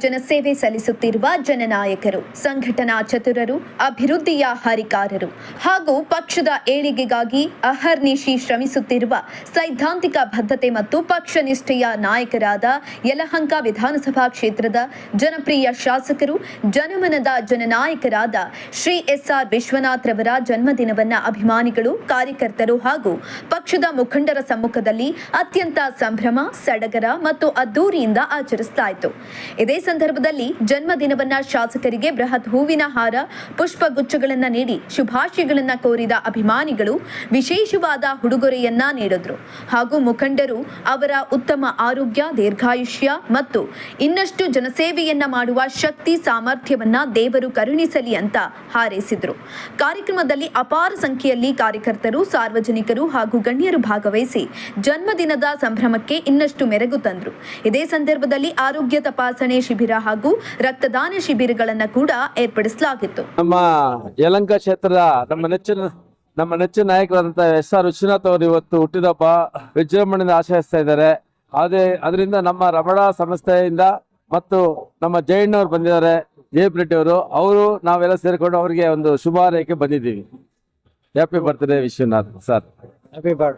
ಜನಸೇವೆ ಸಲ್ಲಿಸುತ್ತಿರುವ ಜನನಾಯಕರು, ಸಂಘಟನಾ ಚತುರರು, ಅಭಿವೃದ್ಧಿಯ ಹರಿಕಾರರು ಹಾಗೂ ಪಕ್ಷದ ಏಳಿಗೆಗಾಗಿ ಅಹರ್ನಿಶಿ ಶ್ರಮಿಸುತ್ತಿರುವ ಸೈದ್ಧಾಂತಿಕ ಬದ್ಧತೆ ಮತ್ತು ಪಕ್ಷ ನಿಷ್ಠೆಯ ನಾಯಕರಾದ ಯಲಹಂಕ ವಿಧಾನಸಭಾ ಕ್ಷೇತ್ರದ ಜನಪ್ರಿಯ ಶಾಸಕರು, ಜನಮನದ ಜನನಾಯಕರಾದ ಶ್ರೀ ಎಸ್.ಆರ್. ವಿಶ್ವನಾಥ್ ರವರ ಜನ್ಮದಿನವನ್ನ ಅಭಿಮಾನಿಗಳು, ಕಾರ್ಯಕರ್ತರು ಹಾಗೂ ಪಕ್ಷದ ಮುಖಂಡರ ಸಮ್ಮುಖದಲ್ಲಿ ಅತ್ಯಂತ ಸಂಭ್ರಮ, ಸಡಗರ ಮತ್ತು ಅದ್ದೂರಿಯಿಂದ ಆಚರಿಸಲಾಯಿತು. ಇದೇ ಸಂದರ್ಭದಲ್ಲಿ ಜನ್ಮದಿನವನ್ನ ಶಾಸಕರಿಗೆ ಬೃಹತ್ ಹೂವಿನ ಹಾರ, ಪುಷ್ಪಗುಚ್ಛಗಳನ್ನು ನೀಡಿ ಶುಭಾಶಯಗಳನ್ನು ಕೋರಿದ ಅಭಿಮಾನಿಗಳು ವಿಶೇಷವಾದ ಉಡುಗೊರೆಯನ್ನ ನೀಡಿದ್ರು ಹಾಗೂ ಮುಖಂಡರು ಅವರ ಉತ್ತಮ ಆರೋಗ್ಯ, ದೀರ್ಘಾಯುಷ್ಯ ಮತ್ತು ಇನ್ನಷ್ಟು ಜನಸೇವೆಯನ್ನ ಮಾಡುವ ಶಕ್ತಿ, ಸಾಮರ್ಥ್ಯವನ್ನ ದೇವರು ಕರುಣಿಸಲಿ ಅಂತ ಹಾರೈಸಿದ್ರು. ಕಾರ್ಯಕ್ರಮದಲ್ಲಿ ಅಪಾರ ಸಂಖ್ಯೆಯಲ್ಲಿ ಕಾರ್ಯಕರ್ತರು, ಸಾರ್ವಜನಿಕರು ಹಾಗೂ ಗಣ್ಯರು ಭಾಗವಹಿಸಿ ಜನ್ಮದಿನದ ಸಂಭ್ರಮಕ್ಕೆ ಇನ್ನಷ್ಟು ಮೆರುಗು ತಂದರು. ಇದೇ ಸಂದರ್ಭದಲ್ಲಿ ಆರೋಗ್ಯ ತಪಾಸಣೆ ಶಿಬಿರ ಹಾಗೂ ರಕ್ತದಾನ ಶಿಬಿರಗಳನ್ನು ಕೂಡ ಏರ್ಪಡಿಸಲಾಗಿತ್ತು. ನಮ್ಮ ಯಲಹಂಕ ಕ್ಷೇತ್ರದ ನಮ್ಮ ನೆಚ್ಚಿನ ನಾಯಕರಾದಂತಹ ಎಸ್.ಆರ್. ವಿಶ್ವನಾಥ್ ಅವರು ಇವತ್ತು ಹುಟ್ಟಿದಬ್ಬ ವಿಜೃಂಭಣೆಯಿಂದ ಆಚರಿಸ್ತಾ ಇದ್ದಾರೆ. ಅದರಿಂದ ನಮ್ಮ ರಮಣ ಸಂಸ್ಥೆಯಿಂದ ಮತ್ತು ನಮ್ಮ ಜಯಣ್ಣವ್ರು ಬಂದಿದ್ದಾರೆ, ಜಯಪ್ರೆಡ್ಡಿ ಅವರು ನಾವೆಲ್ಲ ಸೇರಿಕೊಂಡು ಅವರಿಗೆ ಒಂದು ಶುಭ ಹಾರೈಕೆ ಬಂದಿದ್ದೀವಿ. Happy birthday Vishwanath sir. Happy ಬರ್ತ್